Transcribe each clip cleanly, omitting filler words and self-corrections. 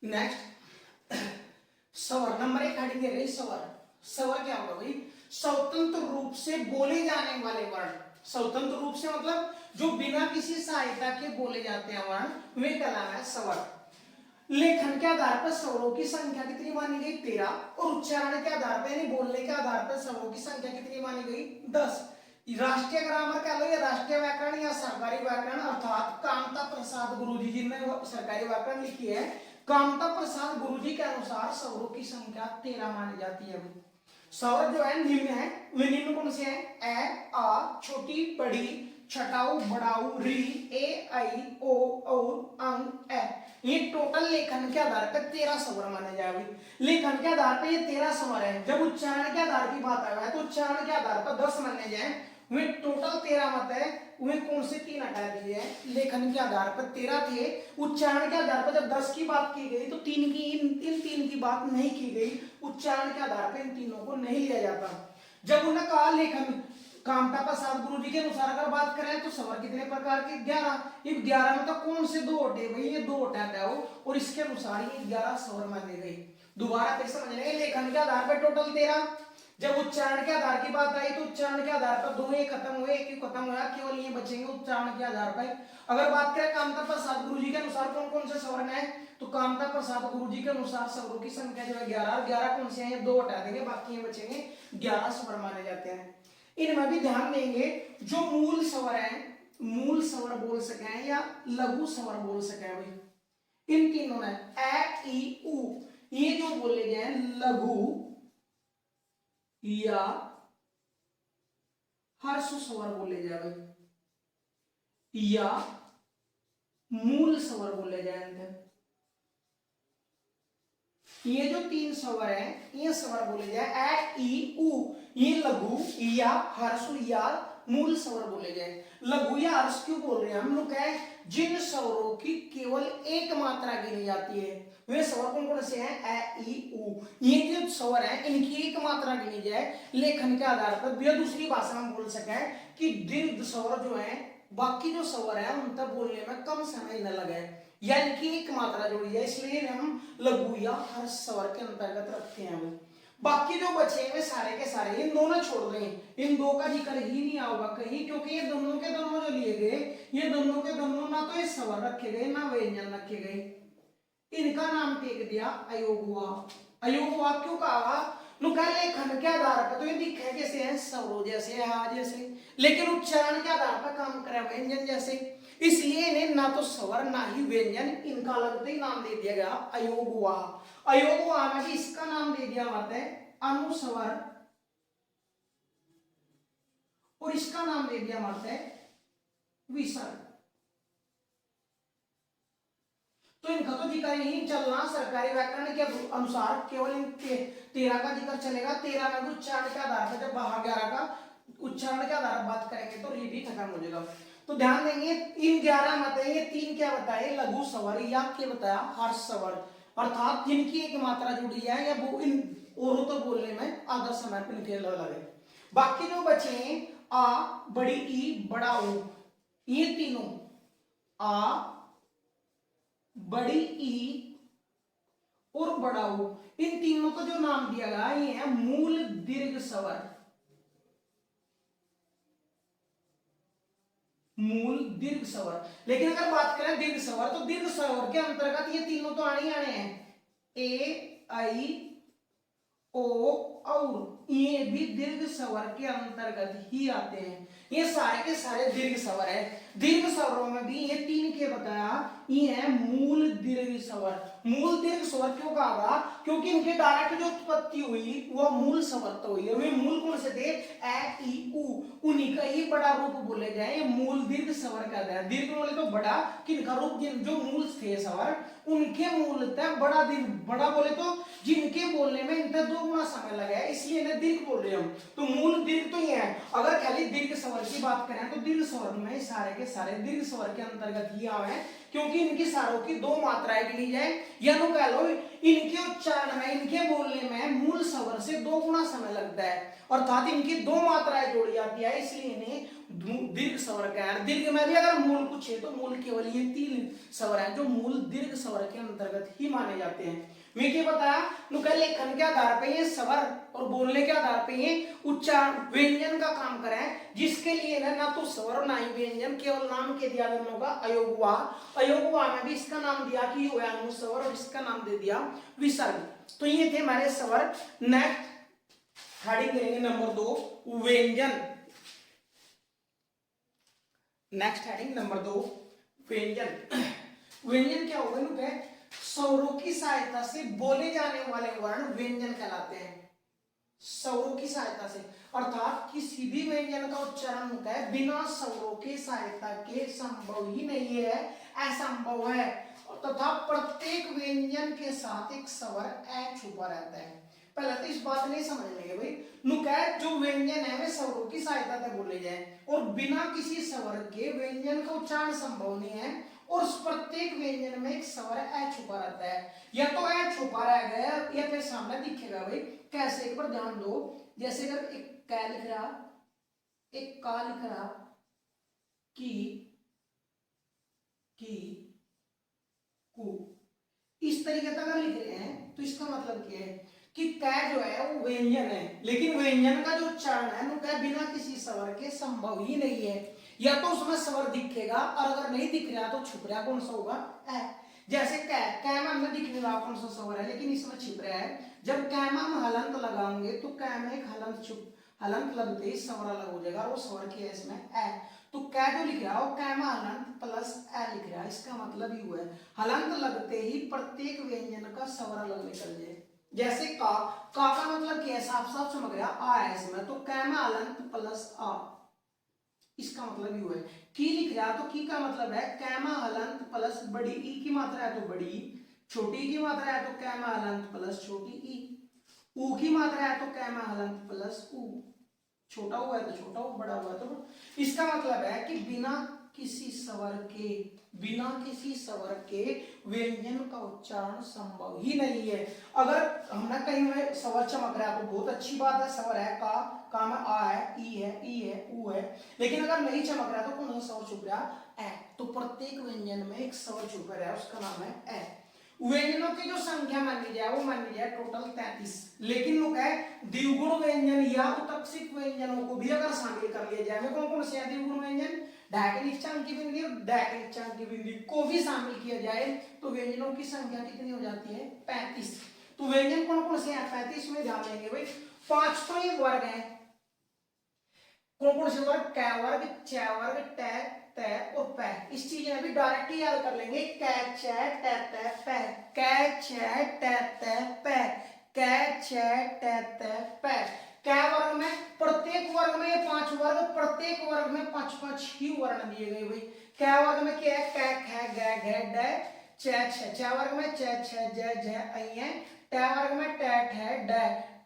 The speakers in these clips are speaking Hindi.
नेक्स्ट स्वर नंबर 1 हेडिंग दे रही स्वर। स्वर क्या होगा भाई? स्वतंत्र रूप से बोले जाने वाले वर्ण। स्वतंत्र रूप से मतलब जो बिना किसी सहायता के बोले जाते हैं वर्ण, वे कहलाना है स्वर। लेखन के आधार पर स्वरों की संख्या कितनी मानी गई? 13। और उच्चारण के आधार पर यानी बोलने के आधार पर स्वरों की संख्या कितनी मानी गई? 10। राष्ट्रीय ग्रामर कह लो या राष्ट्रीय व्याकरण या सरकारी व्याकरण, अर्थात कामता प्रसाद गुरुजी जिनने सरकारी व्याकरण लिखी है, कामता प्रसाद गुरुजी के अनुसार स्वरों की संख्या 13 मानी जाती है। स्वर जो है निम्न है, वे निम्न कौन से हैं? ए, आ, छोटी, बड़ी, छटाऊ, बड़ाऊ, री, ए, आई, ओ, और, अंग, ए। ये टोटल लेखन के आधार पर 13 स्वर माने जाएंगे। लेखन के आधार पर ये 13 स्वर है। जब उच्चारण के आधार की बात आया है तो उच्चारण के आधार पर 10 माने जाए, वे टोटल 13 मत है। वे कौन से 3 हटा दिए हैं? लेखन के आधार पर 13 थे, उच्चारण के आधार पर जब 10 की बात की गई तो इन 3 की बात नहीं की गई। उच्चारण के आधार पर इन तीनों को नहीं लिया जाता। जब उन्होंने कहा लेखन कामता प्रसाद गुरु जी के अनुसार अगर बात करें तो स्वर कितने प्रकार के? 11। ये 11 में तो कौन से 2 हटे भाई? ये 2 हटा दो और इसके अनुसार ये 11 स्वर माने गए। दोबारा फिर समझ लेंगे, लेखन के आधार पर टोटल 13। जब उच्चारण के आधार की बात आई तो उच्चारण के आधार पर 2 खत्म हुए, 1 खत्म हुआ, केवल ये बचेंगे उच्चारण के आधार पर। अगर बात करें कामता प्रसाद गुरु जी के अनुसार कौन कौन से स्वर हैं, तो कामता प्रसाद गुरु जी के अनुसार स्वरों की संख्या जो है 11। 11 कौन से हैं? 2 हटा देंगे, बाकी ये बचेंगे 11 स्वर माने जाते हैं। इनमें भी ध्यान देंगे जो मूल स्वर है, मूल स्वर बोल सके या लघु स्वर बोल सके भाई, इन तीनों में ए, ई, उ, ये जो बोले गए हैं लघु या हर्ष स्वर बोले जाए भाई, या मूल स्वर बोले जाए। ये जो 3 स्वर है ये स्वर बोले जाए ए, ई, उ, ये लघु या हर्ष या मूल स्वर बोले जाए। लघु या हर्ष क्यों बोल रहे हैं हम लोग? कहें जिन स्वरों की केवल एक मात्रा गिनी जाती है, वे स्वर कौन कौन से हैं? ए, ई, उ। ये जो स्वर है इनकी एक मात्रा गिनी जाए लेखन के आधार पर, या दूसरी भाषा में बोल सके कि दीर्घ स्वर जो है बाकी जो स्वर है उन तक बोलने में कम समय न लगे, यानी कि एक मात्रा जोड़ी है, इसलिए हम लघु या हर्ष स्वर के अंतर्गत रखते हैं। बाकी जो बचे हैं वे सारे के सारे इन दोनों छोड़ दें, इन 2 का जिक्र ही नहीं होगा कहीं, क्योंकि ये दोनों के दोनों जो लिए गए, ये दोनों के दोनों ना तो ये स्वर रखे गए ना व्यंजन रखे गए, इनका नाम टेक दिया अयोग हुआ। अयोग हुआ क्यों कहा? लेखन के आधार पर तो ये दिखे कैसे हैं? स्वरों जैसे, हा जैसे, लेकिन उच्चारण के आधार पर काम करे व्यंजन जैसे, इसलिए इन्हें ना तो स्वर ना ही व्यंजन, इनका अलग ही नाम दे दिया गया अयोग हुआ। अयोग हुआ में भी इसका नाम दे दिया जाता है अनुस्वर, और इसका नाम दे दिया जाता है विसर्ग। तो इनका तो जिक्र ही चलना सरकारी व्याकरण के अनुसार केवल इन 13 का जिक्र चलेगा। 13 में उच्चारण के आधार पर, जब बाहर 11 का उच्चारण के आधार पर बात करेंगे तो रीड ही खत्म हो जाएगा। तो ध्यान देंगे इन 11 मत है, ये 3 क्या बताए? लघु स्वर या क्या बताया? हर्ष स्वर, अर्थात जिनकी एक मात्रा जुड़ी है या वो इन औरों तो बोलने में आधा समय पर निकल लगे। बाकी जो बचे आ, बड़ी ई, बड़ा ऊ, ये तीनों आ, बड़ी ई और बड़ा ऊ, इन तीनों को जो नाम दिया गया ये है मूल दीर्घ स्वर। मूल दीर्घ स्वर। लेकिन अगर बात करें दीर्घ स्वर तो दीर्घ स्वर के अंतर्गत ये तीनों तो आने ही आने हैं, ए, आई, ओ और ये भी दीर्घ स्वर के अंतर्गत ही आते हैं। ये सारे के सारे दीर्घ स्वर है। दीर्घ स्वरों में भी ये 3 के बताया, ये है मूल दीर्घ स्वर। मूल दीर्घ स्वर क्यों कहा? क्योंकि इनके डायरेक्ट जो उत्पत्ति हुई वह मूल स्वर तो हुई है। वे मूल कौन से थे? ए, ई, उ, उन्हीं का ही बड़ा रूप बोले जाए ये मूल दीर्घ स्वर कहते हैं। दीर्घ बोले तो बड़ा, किनका रूप? जो मूल थे स्वर उनके मूलतः बड़ा दीर्घ, बड़ा बोले तो जिनके बोलने में इनका 2 गुना समय लगा है, इसलिए इन्हें दीर्घ बोल रहे हम। तो मूल दीर्घ तो ये है। अगर खाली दीर्घ स्वर की बात करें तो दीर्घ स्वर में सारे के सारे दीर्घ स्वर के अंतर्गत ही आवे, क्योंकि इनकी सारों की दो मात्राएं गिनी जाए, या तो कह लो इनके उच्चारण में, इनके बोलने में मूल स्वर से 2 गुना समय लगता है, अर्थात इनकी दो मात्राएं जोड़ी जाती है, इसलिए इन्हें दीर्घ स्वर कहते हैं। दीर्घ में भी अगर मूल कुछ है तो मूल केवल ये 3 स्वर हैं जो मूल दीर्घ स्वर के अंतर्गत ही माने जाते हैं। मैं क्या बताया, नुकल लेखन के आधार पे ये स्वर और बोलने के आधार पे ये उच्चारण व्यंजन का काम करें, जिसके लिए ना तो स्वर ना ही व्यंजन, केवल नाम के दिया गया होगा अयोगवा। अयोगवा में भी इसका नाम दिया कि योयानु स्वर, और इसका नाम दे दिया विसर्ग। तो ये थे हमारे स्वर। नेक्स्ट हेडिंग करेंगे नंबर 2 व्यंजन। नेक्स्ट हेडिंग नंबर 2 व्यंजन। व्यंजन क्या होगा नुके, स्वरों की सहायता से बोले जाने वाले वर्ण व्यंजन कहलाते हैं। स्वरों की सहायता से, अर्थात किसी भी व्यंजन का उच्चारण होता है बिना स्वरों की सहायता के संभव ही नहीं है, असंभव है, तथा प्रत्येक व्यंजन के साथ एक स्वर ए छुपा रहता है। पहले तो इस बात नहीं समझ लेंगे भाई, नुकैत जो व्यंजन है वे स्वरों की सहायता से बोले जाए, और बिना किसी स्वर के व्यंजन का उच्चारण संभव नहीं है, और उस प्रत्येक व्यंजन में एक स्वर ए छुपा रहता है, या तो ए छुपा रह गया या फिर सामने दिखेगा। भाई कैसे, एक बार ध्यान दो, जैसे अगर एक कै लिख रहा, एक का लिख रहा, की कु, इस तरीके से अगर लिख रहे हैं तो इसका मतलब क्या है कि कै जो है वो व्यंजन है, लेकिन व्यंजन का जो उच्चारण है वो कै बिना किसी स्वर के संभव ही नहीं है, या तो उसमें स्वर दिखेगा, और अगर नहीं दिख रहा तो छुप रहा कौन सा होगा, ए। जैसे कै, कै में हमें दिखने वाला कौन सा स्वर है, लेकिन इसमें छिप रहा है। जब कै में हम हलंत लगाएंगे तो कै में एक हलंत लगते ही स्वर अलग हो जाएगा, और वो स्वर की है इसमें ए। तो कै जो लिख रहा है वो कै में हलंत प्लस ए लिख रहा है, इसका मतलब ही हुआ है हलंत लगते ही प्रत्येक व्यंजन का स्वर अलग निकल जाए। जैसे का का मतलब क्या है, साफ साफ समझ रहा, आ है इसमें, तो कै में हलंत प्लस आ, इसका मतलब ही हुआ है। की लिख रहा तो की का मतलब है कैमा हलंत प्लस बड़ी ई की मात्रा है तो बड़ी, छोटी की मात्रा है तो कैमा हलंत प्लस छोटी ई, ऊ की मात्रा है तो कैमा हलंत प्लस ऊ, छोटा हुआ है तो छोटा हो, बड़ा हुआ है तो। इसका मतलब है कि बिना किसी स्वर के व्यंजन का उच्चारण संभव ही नहीं है। अगर हमने कहीं में स्वर चमक रहा है तो बहुत अच्छी बात है, स्वर है का में आ है, ई है, ऊ है, लेकिन अगर नहीं चमक रहा तो कौन सा स्वर छुप रहा है, तो प्रत्येक व्यंजन में एक स्वर छुप रहा है, उसका नाम है ए। व्यंजनों की जो संख्या मानी जाए वो मानी जाए टोटल 33, लेकिन लोग है द्विगुण व्यंजन या उत्तक्षिक व्यंजनों को भी अगर शामिल कर लिया जाए, कौन कौन से हैं द्विगुण व्यंजन, ढाई नीचांक की बिंदी और ढाई नीचांक की बिंदी को भी शामिल किया जाए तो व्यंजनों की संख्या कितनी हो जाती है 35। तो व्यंजन कौन कौन से हैं 35 में ध्यान देंगे भाई, 5 तो ये वर्ग है, कौन कौन से वर्ग, कै वर्ग, च वर्ग, टे ते और पै। इस चीज में भी डायरेक्ट ही याद कर लेंगे, कै छ टे ते पै, कै छ टे ते पै, कै छ टे ते पै। कै वर्ग में, प्रत्येक वर्ग में 5 वर्ग, प्रत्येक वर्ग में 5 ही वर्ण दिए गए भाई। कै वर्ग में क्या है, कै ख ग घ ड छ छ, छ वर्ग में छ छ ज झ ऐ, टे वर्ग में टे ठ ड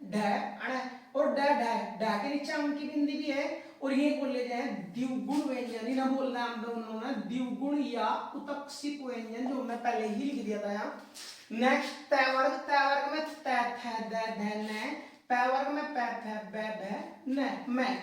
ढ अण, और ड ढ ढ के नीचे अंकी बिंदी भी है, और ये बोल ले जाए द्विगुण व्यंजन, ना बोलना हम दोनों ने द्विगुण या उत्तक्षिक व्यंजन, जो हमने पहले ही लिख दिया था यहाँ। नेक्स्ट तै वर्ग में तै थ द ध न, पै वर्ग में पै फ ब भ न मैं।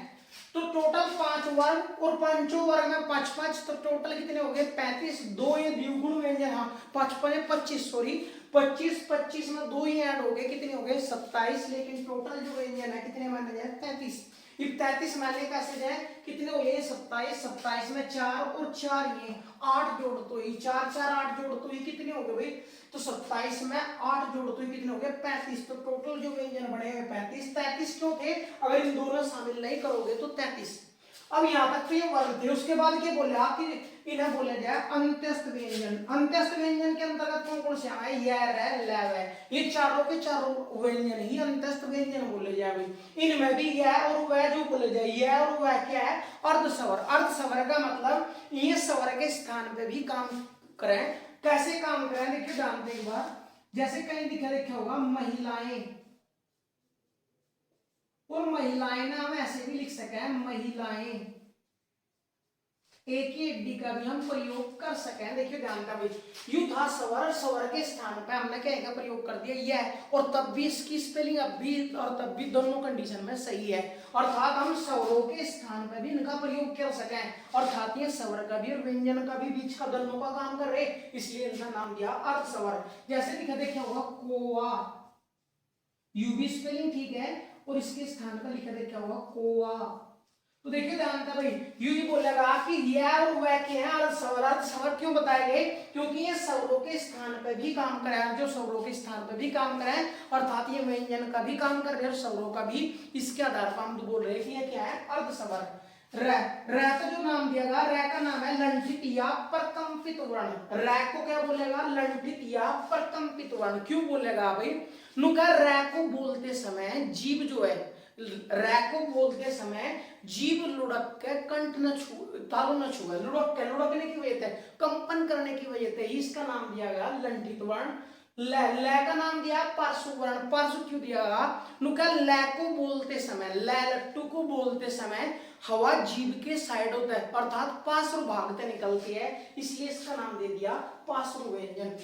तो टोटल 5 वर्ग, और पांचों वर्ग में 5 तो टोटल कितने हो गए 35। दो ये द्विगुण व्यंजन, हाँ 5 5 25 सॉरी 25 में 2 ही ऐड हो गए, कितने हो गए 27, लेकिन टोटल जो व्यंजन है कितने माने जाए 33। 33 मानने कैसे जाए, कितने हो गए 27, 27 में 4 और 4 ये 8 जोड़ तो ही 4 4 8 जोड़ तो ही कितने हो गए भाई, तो 27 में 8 जोड़ तो ही कितने हो गए 35। तो टोटल जो व्यंजन बने हुए 35, 33 क्यों थे, अगर इन दोनों शामिल नहीं करोगे तो 33। अब यहाँ तक तो ये वर्ग थे, उसके बाद क्या बोला कि इन्हें बोला जाए अंत्यस्थ व्यंजन। अंत्यस्थ व्यंजन के अंतर्गत कौन कौन से आए, य र ल व, ये चारों के चारों व्यंजन ही अंत्यस्थ व्यंजन बोले जाए भाई। इनमें भी य और व जो बोले जाए, य और व क्या है अर्ध स्वर। अर्ध स्वर का मतलब ये स्वर के स्थान पे भी काम करें। कैसे काम करें देखिए ध्यान से एक बार, जैसे कहीं लिखा होगा महिलाएं, और महिलाएं ना हम ऐसे भी लिख सके हैं महिलाएं, एक ही डी का भी हम प्रयोग कर सकें। देखिए ध्यान का भाई, यू था स्वर, स्वर के स्थान पे हमने क्या का प्रयोग कर दिया यह, और तब भी इसकी स्पेलिंग अब भी और तब भी दोनों कंडीशन में सही है। अर्थात हम स्वरों के स्थान पे भी इनका प्रयोग कर सकें, अर्थात ये स्वर का भी और व्यंजन का भी बीच का दोनों का काम कर रहे, इसलिए इनका नाम दिया अर्ध स्वर। जैसे लिखा देखिए होगा कोआ, यू भी स्पेलिंग ठीक है और इसके स्थान पर लिखा देखिए होगा कोआ। तो देखिए ध्यान था भाई, यू ही बोलेगा कि यह और वह के हैं अर्ध स्वर। अर्ध स्वर क्यों बताए गए, क्योंकि ये स्वरों के स्थान पर भी काम कर रहा है, जो स्वरों के स्थान पर भी काम कर रहा है, अर्थात ये व्यंजन का भी काम कर रहे हैं और स्वरों का भी। इसके आधार पर हम बोल रहे हैं कि ये क्या है, अर्ध स्वर। र का जो नाम दिया गया, र का नाम है लंठित या प्रकंपित वर्ण। र को क्या बोलेगा, लंठित या प्रकंपित वर्ण। क्यों बोलेगा भाई, नुका र को बोलते समय जीभ जो है, रै को बोलते समय जीभ लुढ़क के कंठ न छू, तालु न छुए, लुढ़कने की वजह से, कंपन करने की वजह से इसका नाम दिया गया लंठित वर्ण। ल का नाम दिया पार्श्व वर्ण। पार्श्व क्यों दिया गया, नुका ल को बोलते समय, लट्टू को बोलते समय हवा जीभ के साइड होता है, अर्थात पार्श्व भाग से निकलती है, इसलिए इसका नाम दे दिया पार्श्व व्यंजन।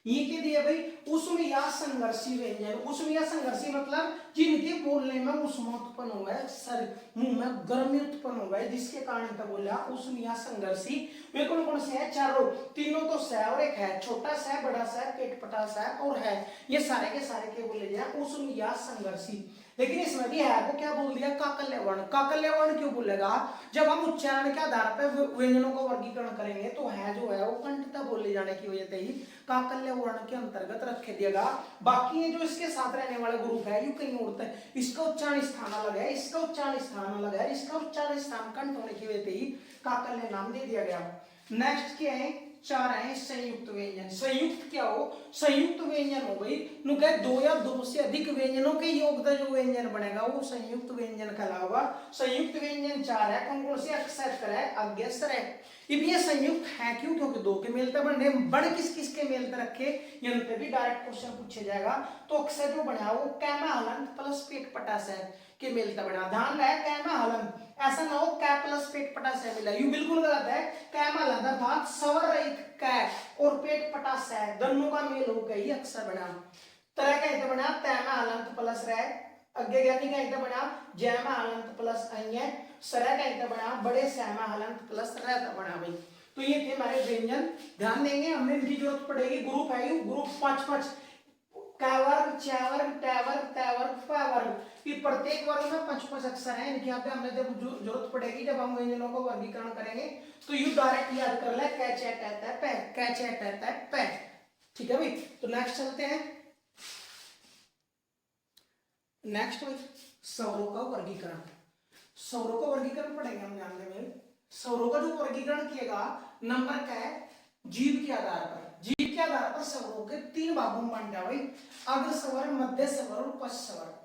ये के दिए भाई उष्म या संघर्षी व्यंजन। उष्म या संघर्षी मतलब जिनके बोलने में उष्मा उत्पन्न हुआ है, सर मुंह में गर्मी उत्पन्न हुआ है, जिसके कारण का बोला उष्म या संघर्षी। वे कौन कौन से है, चारों, तीनों तो स और एक है, छोटा स, बड़ा स, पेटपटा स और है, ये सारे के सारे के बोले जाए उष्म या संघर्षी। लेकिन इसमें भी है को क्या बोल दिया, काकल्य वर्ण। काकल्य वर्ण क्यों बोलेगा, जब हम उच्चारण के आधार पर व्यंजनों का वर्गीकरण करेंगे तो है जो है वो कंठता बोले जाने की वजह से ही काकल्य वर्ण के अंतर्गत रखे दिएगा। बाकी ये जो इसके साथ रहने वाले ग्रुप है, यू कहीं उड़ता है, इसका उच्चारण स्थान अलग है, इसका उच्चारण स्थान अलग है, इसका उच्चारण स्थान कंठ होने की वजह से ही काकल्य नाम दे दिया गया। नेक्स्ट क्या है, चार है संयुक्त व्यंजन। संयुक्त क्या हो, संयुक्त व्यंजन हो गई नुका दो या दो से अधिक व्यंजनों के योग का जो व्यंजन बनेगा वो संयुक्त व्यंजन कहलाएगा। संयुक्त व्यंजन चार है, कौन कौन से, अक्सर है, अज्ञस्तर है। ये संयुक्त है क्यों, क्योंकि दो के मेलते बने, बड़ किस किस के मेलते रखे, यहाँ पे भी डायरेक्ट क्वेश्चन पूछा जाएगा। तो अक्सर जो बना वो कैमा हलंत प्लस पेट पटास के मेलता बना। ध्यान रहे कैमा हलंत, ऐसा ना हो कै प्लस पेट पटा से मिला, यू बिल्कुल गलत है। कैमा हलंत अर्थात स्वर रहित कै और पेट पटा से दोनों का मेल हो गई अक्सर बना। तरह का बना तैमा हलंत प्लस रह, अगे ज्ञानी का इतना बना जैमा हलंत प्लस अन्य, सरह का इतना बना बड़े सहमा हलंत प्लस रह बना भाई। तो ये थे हमारे व्यंजन, ध्यान देंगे, हमें इनकी जरूरत पड़ेगी। ग्रुप है यू, ग्रुप 5-5, कै वर्ग, च वर्ग, ट वर्ग, त वर्ग, प वर्ग, ये प्रत्येक वर्ग में 5-5 अक्षर हैं, इनकी यहाँ पे हमें जब जरूरत पड़ेगी जब हम व्यंजनों को वर्गीकरण करेंगे तो यू डायरेक्ट याद कर ले, कै च कहता है पै, कै च कहता है पै। ठीक है भाई, तो नेक्स्ट चलते हैं। नेक्स्ट भाई स्वरों का वर्गीकरण। स्वरों का वर्गीकरण पढ़ेंगे हम ध्यान देंगे। स्वरों का जो वर्गीकरण किएगा नंबर का है जीभ के आधार पर। जीभ के आधार पर स्वरों के 3 भागों में बांटा भाई, अग्र स्वर, मध्य स्वर और पश्च स्वर।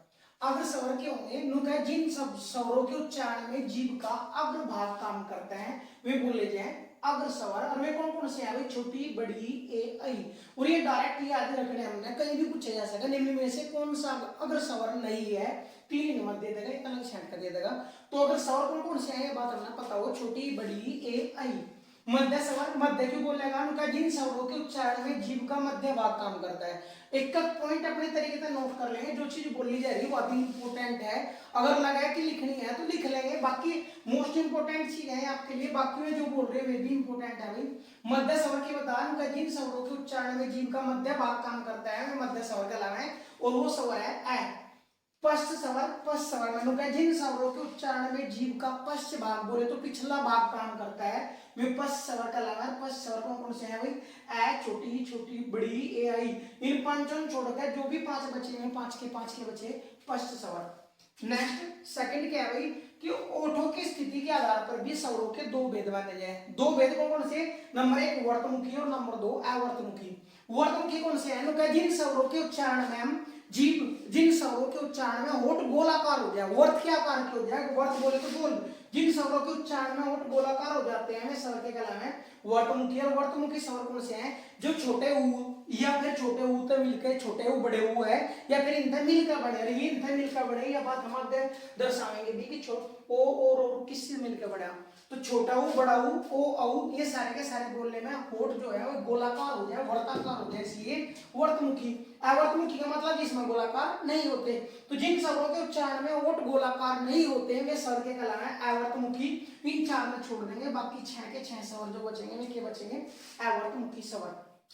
अग्र स्वर के होंगे नुका जिन सब स्वरों के उच्चारण में जीभ का अग्र भाग काम करता है वे बोले जाए अग्र स्वर। और वे कौन कौन से हैं भाई, छोटी, बड़ी, ए, ऐ। और ये डायरेक्ट याद रखने हमने, कहीं भी पूछा जा सका निम्न में से कौन सा अग्र स्वर नहीं है, 3 नंबर दे देगा, एक अलग छांट कर दे देगा। तो अगर स्वर कौन कौन से हैं ये बात हमें पता हो, छोटी, बड़ी, ए, ऐ। मध्य स्वर, मध्य क्यों बोलेगा, उनका जिन स्वरों के उच्चारण में जीभ का मध्य भाग काम करता है। एक पॉइंट अपने तरीके से नोट कर लेंगे, जो चीज बोली जा रही है वो अभी इंपॉर्टेंट है, अगर लगा कि लिखनी है तो लिख लेंगे, बाकी मोस्ट इंपोर्टेंट चीज है आपके लिए, बाकी में जो बोल रहे हैं वे भी इंपॉर्टेंट है भाई। मध्य स्वर की बता, उनका जिन स्वरों के उच्चारण में जीभ का मध्य भाग काम करता है वे मध्य स्वर कहलावे और वो स्वर है ऐ। पश्च स्वर, पश्च स्वर में जिन स्वरों के उच्चारण में जीभ का पश्च भाग बोले तो पिछला भाग काम करता है वे पश्च स्वर कहलावा। पश्च स्वर कौन से हैं भाई, ए, छोटी, छोटी, बड़ी, ए, आई। इन पांचों छोड़कर जो भी 5 बचे हैं, 5 के बचे पश्च स्वर। नेक्स्ट सेकंड क्या है भाई कि ओठों की स्थिति के आधार पर भी स्वरों के 2 भेद माने जाए। 2 भेद कौन से, नंबर 1 वर्तमुखी और नंबर 2 अवर्तमुखी। वर्तमुखी कौन से हैं, जिन स्वरों के उच्चारण में हम जीभ, जिन स्वरों के उच्चारण में होठ गोलाकार हो जाए, वर्त के आकार के हो जाए, वर्त बोले तो गोल, जिन स्वरों के उच्चारण में ओठ गोलाकार हो जाते हैं वे स्वर के कहलाते हैं वर्तमुखी। और वर्तमुखी स्वर कौन से हैं? जो छोटे ऊ या फिर छोटे ऊ तो मिलकर छोटे ऊ बड़े ऊ है, या फिर इनसे मिलकर बने, ये इनसे मिलकर बने, यह बात हम आगे दर्शाएंगे भी कि ओ और किससे मिलकर बना। तो छोटा ऊ, बड़ा ऊ, ओ औ, ये सारे के सारे बोलने में होठ जो है वो गोलाकार हो जाए, वर्ताकार हो जाए, इसलिए वर्तमुखी। अवर्तमुखी का मतलब जिसमें गोलाकार नहीं होते। तो जिन स्वरों के उच्चारण में ओठ गोलाकार नहीं होते वे स्वर के कहलाते हैं अवर्तमुखी। इन चार में छोड़ देंगे, बाकी 6 के 6 स्वर जो बचेंगे वे क्या बचेंगे? अवर्तमुखी स्वर।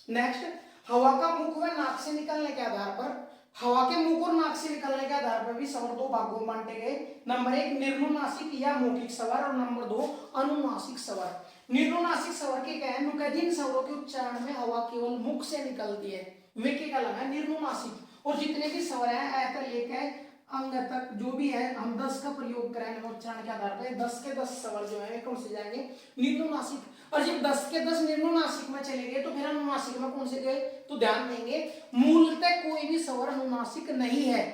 नेक्स्ट, हवा का मुख व नाक से निकलने के आधार पर, हवा के मुख और नाक से निकलने के आधार पर भी स्वर दो भागों में बांटे गए। नंबर 1 निर्नुनासिक या मौखिक स्वर और नंबर 2 अनुनासिक स्वर। निर्नुनासिक स्वर के कहने जिन स्वरों के उच्चारण में हवा केवल मुख से निकलती है वे के कहलाते हैं निर्नुनासिक। और जितने भी स्वर हैं ऐ से लेकर अंग तक जो भी है हम 10 का प्रयोग करेंगे उच्चारण के आधार पर, 10 के 10 स्वर जो है कौन से जाएंगे? निर्नुनासिक। और जब 10 के 10 निर्नुनासिक में चले गए तो फिर अनुनासिक में कौन से गए? तो ध्यान देंगे मूलतः कोई भी स्वर अनुनासिक नहीं है।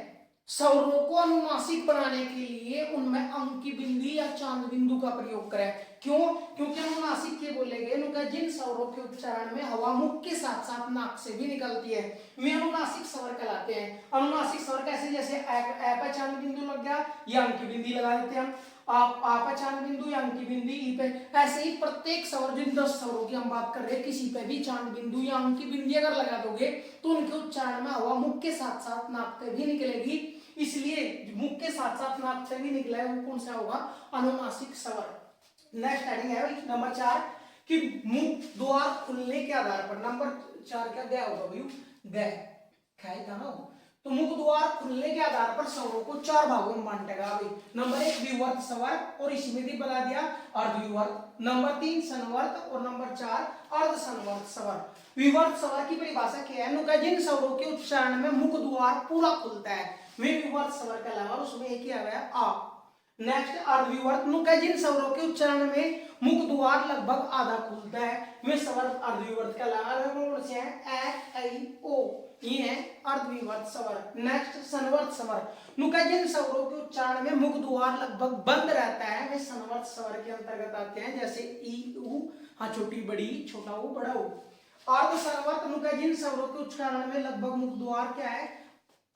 स्वरों को अनुनासिक बनाने के लिए उनमें अंक की बिंदी या चांद बिंदु का प्रयोग करें। क्यों? क्योंकि अनुनासिक के बोले गए जिन स्वरों के उच्चारण में हवा मुख के साथ साथ नाक से भी निकलती है वे अनुनासिक स्वर कहलाते हैं। अनुनासिक स्वर कैसे? जैसे ए पे चांद बिंदु लग गया या अंक की बिंदी लगा देते हैं हम, आप पे चांद बिंदु या अंक की बिंदी ई पे, ऐसे ही प्रत्येक स्वर जिन 10 स्वरों की हम बात कर रहे हैं किसी पे भी चांद बिंदु या अंक की बिंदी अगर लगा दोगे तो उनके उच्चारण में हवा मुख के साथ साथ नाक पे भी निकलेगी। इसलिए मुख के साथ साथ नाक से भी निकला है वो कौन सा होगा? अनुनासिक स्वर। नेक्स्ट हेडिंग है नंबर 4 कि मुख द्वार खुलने के आधार पर। नंबर 4 क्या गया होगा भाई? गए खाई था ना। तो मुख द्वार खुलने के आधार पर स्वरों को 4 भागों में बांटेगा भाई। नंबर 1 विवर्त स्वर और इसमें भी बता दिया अर्धविवर्त। नंबर 3 संवर्त और नंबर 4 अर्ध संवर्त स्वर। विवर्त स्वर की परिभाषा क्या है? जिन स्वरों के उच्चारण में मुख द्वार पूरा खुलता है वे विवर्त स्वर कहलाएगा। उसमें एक ही आ गया आ। नेक्स्ट अर्धविवर्त जिन स्वरों के उच्चारण में मुख द्वार लगभग आधा खुलता है वे स्वर अर्धविवर्त कहलाएगा। ए ऐ ओ ये है अर्धविवर्त स्वर। नेक्स्ट संवर्त स्वर जिन स्वरों के उच्चारण में मुख द्वार लगभग बंद रहता है वे संवर्त स्वर के अंतर्गत आते हैं, जैसे ई ऊ, हाँ छोटी बड़ी, छोटा ऊ बड़ा ऊ। अर्ध संवर्त जिन स्वरों के उच्चारण में लगभग मुख द्वार क्या है?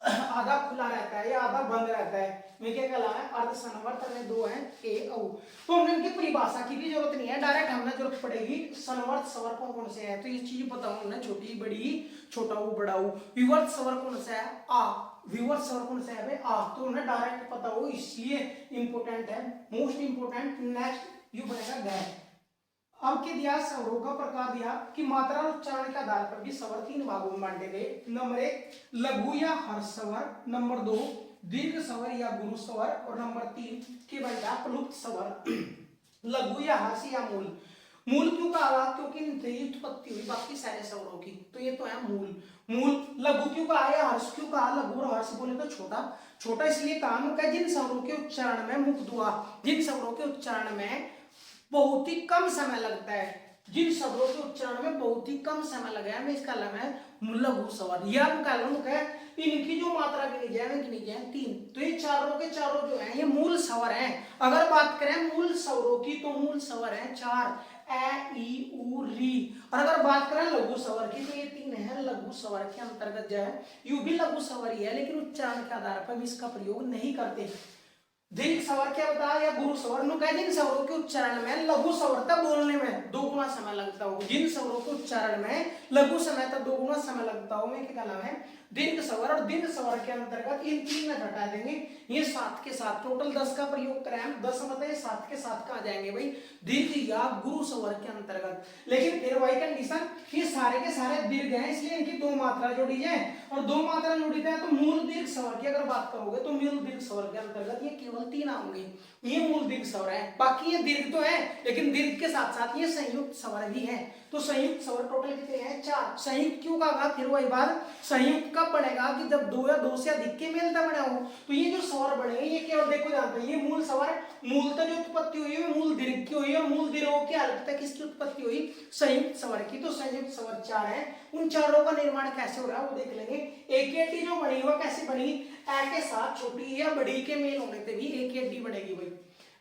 आधा खुला रहता है या आधा बंद रहता है वे क्या कहलाता है? अर्ध संवर्त में 2 है ए औ। तो हमने इनकी परिभाषा की भी जरूरत नहीं है, डायरेक्ट हमने जरूरत पड़ेगी संवर्त स्वर कौन कौन से है। तो ये चीज बताऊं छोटी बड़ी, छोटा ऊ बड़ा ऊ। विवर्त स्वर कौन सा है? आ। विवर्त स्वर कौन सा है? आ। तो उन्हें डायरेक्ट पता हो इसलिए इंपोर्टेंट है, मोस्ट इंपोर्टेंट। नेक्स्ट यू बनेगा गैर। अब के दिया स्वरों का प्रकार दिया कि मात्रा और उच्चारण के आधार पर भी स्वर 3 भागों में बांटे गए। नंबर 1 लघु या हर्ष स्वर, नंबर 2 दीर्घ स्वर या गुरु स्वर और नंबर 3 के बनता प्लुप्त स्वर। लघु या हर्ष या मूल। मूल क्यों कहा? क्योंकि इनसे उत्पत्ति हुई बाकी सारे स्वरों की, तो ये तो है मूल। मूल लघु क्यों कहा या हर्ष क्यों कहा? लघु और हर्ष बोले तो छोटा, छोटा इसलिए काम का जिन स्वरों के उच्चारण में मुख द्वार, जिन स्वरों के उच्चारण में बहुत ही कम समय लगता है, जिन शब्दों के उच्चारण में बहुत ही कम समय लगा है इसका नाम है लघु स्वर। इनकी जो मात्रा गिनी जाए 3। तो ये चारों के चारों जो है ये मूल स्वर हैं। अगर बात करें मूल स्वरों की तो मूल स्वर है 4 ए ई उ री। और अगर बात करें लघु स्वर की तो ये 3 है। लघु स्वर के अंतर्गत जो है यू भी लघु स्वर ही है, लेकिन उच्चारण के आधार पर भी इसका प्रयोग नहीं करते। दीर्घ स्वर क्या होता है या गुरु स्वर? जिन स्वरों के उच्चारण में लघु स्वर तक बोलने में 2 गुना समय लगता हो, जिन स्वरों के उच्चारण में लघु समय तक 2 गुना समय लगता हो वे क्या नाम है? दीर्घ स्वर। और दीर्घ स्वर के अंतर्गत इन 3 में घटा देंगे ये 7 के साथ, टोटल 10 का प्रयोग करें 10 मतलब 7 के साथ कहा जाएंगे भाई दीर्घ या गुरु स्वर के अंतर्गत। लेकिन फिर वही कंडीशन ये सारे के सारे दीर्घ हैं इसलिए इनकी 2 मात्रा जोड़ी जाए, और 2 मात्रा जोड़ी जाए तो मूल दीर्घ स्वर की अगर बात करोगे तो मूल दीर्घ स्वर के अंतर्गत ये केवल 3 आएंगे। ये मूल दीर्घ स्वर है, बाकी ये दीर्घ तो है लेकिन दीर्घ के साथ साथ ये संयुक्त स्वर भी है। तो संयुक्त स्वर टोटल कितने हैं? 4। संयुक्त क्यों कहा? फिर वही बात, संयुक्त कब बनेगा कि जब 2 या 2 से अधिक के मेलता बना हो। तो ये जो स्वर बने ये केवल देखो जानते हैं ये मूल स्वर, मूलतः जो उत्पत्ति हुई है मूल दीर्घ की हुई है, और मूल दीर्घों की हालत तक किसकी उत्पत्ति हुई? संयुक्त स्वर की। तो संयुक्त स्वर 4 है। उन चारों का निर्माण कैसे हो रहा है वो देख लेंगे। एक जो बनी हुआ कैसे बनी? ए के साथ छोटी या बड़ी के मेल होने से भी एक बनेगी भाई।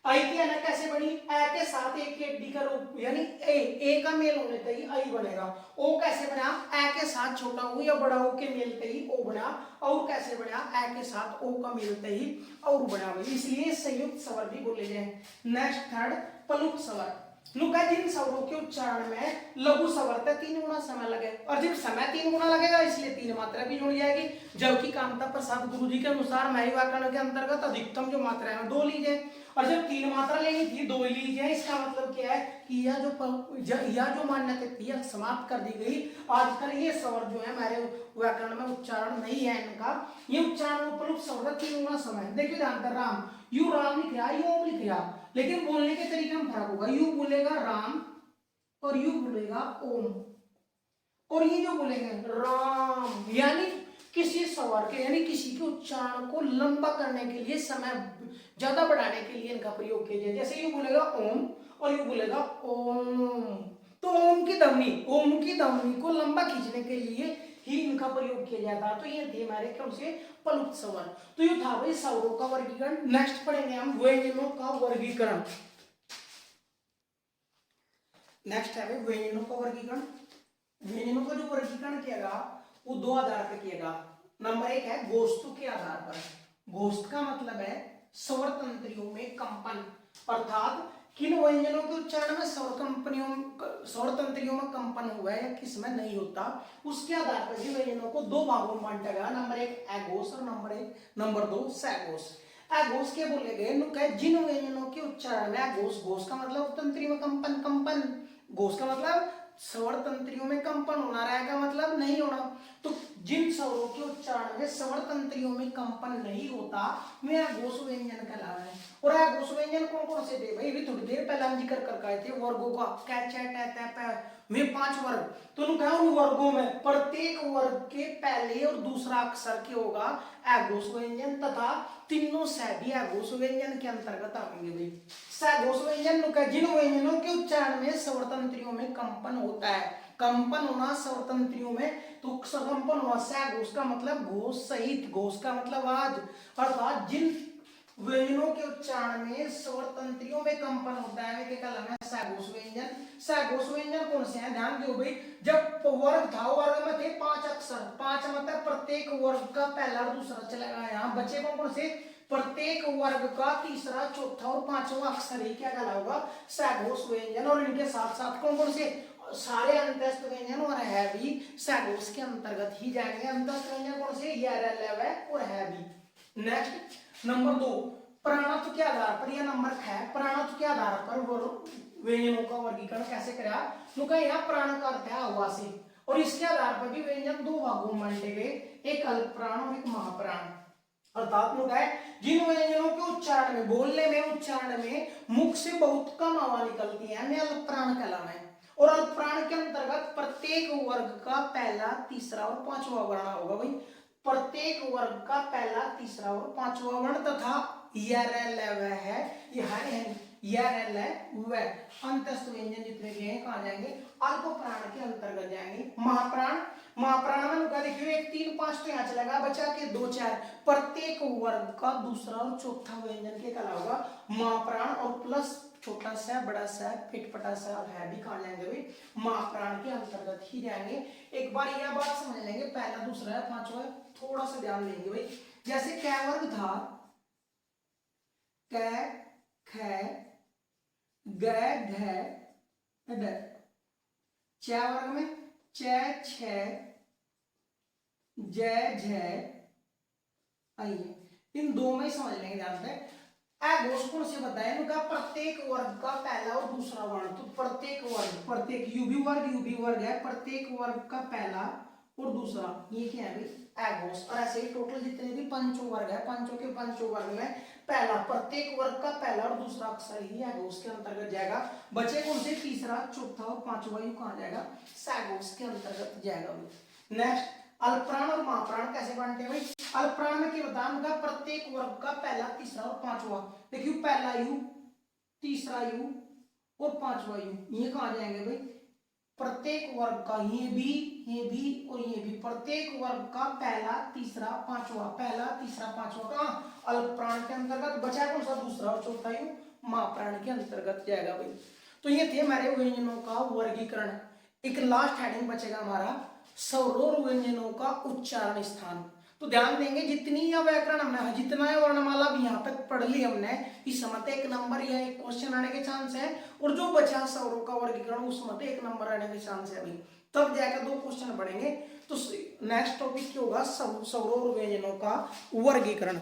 आई की अलग कैसे बनी, ए के साथ ए की डी का रूप यानी ए का मेल होने पे ही आई बनेगा। ओ कैसे बना, ए के साथ छोटा ओ या बड़ा ओ के मिलते ही ओ बना। और कैसे बना, ए के साथ ओ का मिलते ही और बना, इसलिए संयुक्त स्वर भी बोले जाए। नेक्स्ट थर्ड प्लुत स्वर। नुका जिन स्वरों के उच्चारण में लघु स्वर तक 3 गुना समय लगे, और जब समय 3 गुना लगेगा इसलिए 3 मात्रा भी जुड़ जाएगी। जबकि कामता प्रसाद गुरु जी के अनुसार महई व्याकरण के अंतर्गत अधिकतम जो मात्रा है 2 लीजिए, और जब 3 मात्रा लेनी थी 2 लीजिए। इसका मतलब क्या है कि यह जो मान्यता थी समाप्त कर दी गई। आजकल ये स्वर जो है हमारे व्याकरण में उच्चारण नहीं है इनका, ये उच्चारण उपलुप्त स्वर 3 गुना समय। देखिए ध्यान कर, राम यू राम लिख रहा, यू लिख रहा, लेकिन बोलने के तरीके में फर्क होगा। यू बोलेगा राम और यू बोलेगा ओम, और ये जो बोलेंगे राम, यानी किसी स्वर के यानी किसी के उच्चारण को लंबा करने के लिए, समय ज्यादा बढ़ाने के लिए इनका प्रयोग किया जाए। जैसे यू बोलेगा ओम और यू बोलेगा ओम, तो ओम की ध्वनि को लंबा खींचने के लिए ही इनका प्रयोग किया जाता है। तो ये थे हमारे कौन से प्लुत स्वर। तो ये था भाई स्वरों का वर्गीकरण। नेक्स्ट पढ़ेंगे हम व्यंजनों का वर्गीकरण। नेक्स्ट है भाई व्यंजनों का वर्गीकरण। व्यंजनों का जो वर्गीकरण किएगा वो 2 आधार पर किएगा। नंबर 1 है गोस्तु के आधार पर। गोस्त का मतलब है स्वर तंत्रियों में कंपन, अर्थात किन व्यंजनों के उच्चारण में स्वर तंत्रियों में कंपन हुआ है या किसमें नहीं होता, उसके आधार पर भी व्यंजनों को 2 भागों में बांटा गया। नंबर 1 एघोष और नंबर 2 सघोष। एघोष के बोले गए जिन व्यंजनों के उच्चारण में एघोष, घोष का मतलब तंत्रियों में कंपन, घोष का मतलब स्वर तंत्रियों में कंपन होना, रहेगा मतलब नहीं होना। तो जिन स्वरों के उच्चारण में स्वर तंत्रियों में कंपन नहीं होता वे अघोष व्यंजन कहलाते हैं। और अघोष व्यंजन कौन कौन से थे भाई, थोड़ी देर पहले हम जिक्र कर गए थे वर्गों का, कै चे टे ते पे में 5 वर्ग। तो उन वर्गों में प्रत्येक वर्ग के पहले और दूसरा अक्षर के होगा अघोष व्यंजन, तथा तीनों सभी अघोष व्यंजन के अंतर्गत आएंगे भाई। सघोष व्यंजन जिन व्यंजनों के उच्चारण में स्वर तंत्रियों में कंपन होता है, कंपन होना स्वर तंत्रियों में, तो कंपन होना सघोष का मतलब घोष सहित, घोष का मतलब आवाज, अर्थात जिन व्यंजनों के उच्चारण में स्वर तंत्रियों में कंपन होता है वे क्या नाम है, सघोष व्यंजन। सघोष व्यंजन कौन से हैं, ध्यान दो भाई। जब वर्ग था, वर्ग में थे 5 अक्षर, 5 मतलब प्रत्येक वर्ग का पहला और दूसरा चलेगा। यहाँ बच्चे कौन से, प्रत्येक वर्ग का तीसरा, चौथा और पांचवा अक्षर ही क्या कहलाएगा, सघोष व्यंजन। और इनके साथ साथ कौन से सारे अंतस्थ व्यंजन और है भी सघोष के अंतर्गत ही जाएंगे। अंतस्थ व्यंजन कौन से, और है भी। नेक्स्ट नंबर 2 प्राणत्व के आधार पर, यह नंबर है प्राणत्व के आधार पर व्यंजनों का वर्गीकरण कैसे करा। तो यहाँ प्राण का अर्थ है आवासी, और इसके आधार पर भी व्यंजन 2 भागों में बांटे गए, एक अल्प प्राण और एक महाप्राण। अर्थात है जिन व्यंजनों के उच्चारण में, बोलने में, उच्चारण में मुख से बहुत कम आवाज निकलती है वे अल्प प्राण कहलाते हैं। और अल्प प्राण के अंतर्गत प्रत्येक वर्ग का पहला, तीसरा और पांचवा वर्ण होगा भाई। प्रत्येक वर्ग का पहला, तीसरा और पांचवा वर्ण, तथा अंतस्थ व्यंजन जितने भी हैं कहाँ जाएंगे, अल्प प्राण के अंतर्गत जाएंगे। महाप्राण, महाप्राण में उनका देखिए 1 3 5 तो यहाँ चलेगा, बचा के 2 4, प्रत्येक वर्ग का दूसरा और चौथा व्यंजन के कहला होगा महाप्राण, और प्लस छोटा सा, बड़ा सा, पिटपटा सा और है भी कहाँ जाएंगे भाई, महाप्राण के अंतर्गत ही जाएंगे। एक बार यह बात समझ लेंगे, पहला, दूसरा है, पांचवा है, थोड़ा सा ध्यान देंगे भाई। जैसे कै वर्ग था, कै, ख, ग, घ, ड। च वर्ग में च, छ, ज, झ, आइए इन 2 में समझ लेंगे ध्यान से। अघोष कौन से बताया, उनका प्रत्येक वर्ग का पहला और दूसरा वर्ण। तो प्रत्येक वर्ग, प्रत्येक यू भी वर्ग है, प्रत्येक वर्ग का पहला और दूसरा, ये क्या है भाई अघोष। और ऐसे ही टोटल जितने भी पंचों वर्ग है, पंचों के पंचों वर्ग में पहला, प्रत्येक वर्ग का पहला और दूसरा अक्षर ही अघोष के अंतर्गत जाएगा। बचे कौन से, तीसरा, चौथा और पांचवा, यू कहाँ जाएगा, सघोष के अंतर्गत जाएगा। नेक्स्ट अल्पप्राण और महाप्राण कैसे बांटते हैं भाई। अल्पप्राण में क्या बताया, उनका प्रत्येक वर्ग का पहला, तीसरा और पांचवा। देखिए पहला यू, तीसरा यू और पांचवा यू, ये कहाँ जाएंगे भाई, प्रत्येक वर्ग का, ये भी और ये भी, प्रत्येक वर्ग का पहला, तीसरा, पांचवा, पहला, तीसरा, पांचवा का अल्पप्राण के अंतर्गत। बचा कौन सा, दूसरा और चौथा यू, मापराण के अंतर्गत जाएगा भाई। तो ये थे हमारे व्यंजनों का वर्गीकरण। एक लास्ट हेडिंग बचेगा हमारा स्वरोर व्यंजनों का उच्चारण स्थान। तो ध्यान देंगे जितनी या व्याकरण हमने जितना वर्णमाला भी यहाँ तक पढ़ ली हमने, इस मत 1 नंबर या एक क्वेश्चन आने के चांस है, और जो बचा स्वरों का वर्गीकरण उस मत 1 नंबर आने के चांस है भाई। तब जाकर 2 क्वेश्चन पढ़ेंगे। तो नेक्स्ट टॉपिक क्या होगा, स्वरों और व्यंजनों का वर्गीकरण।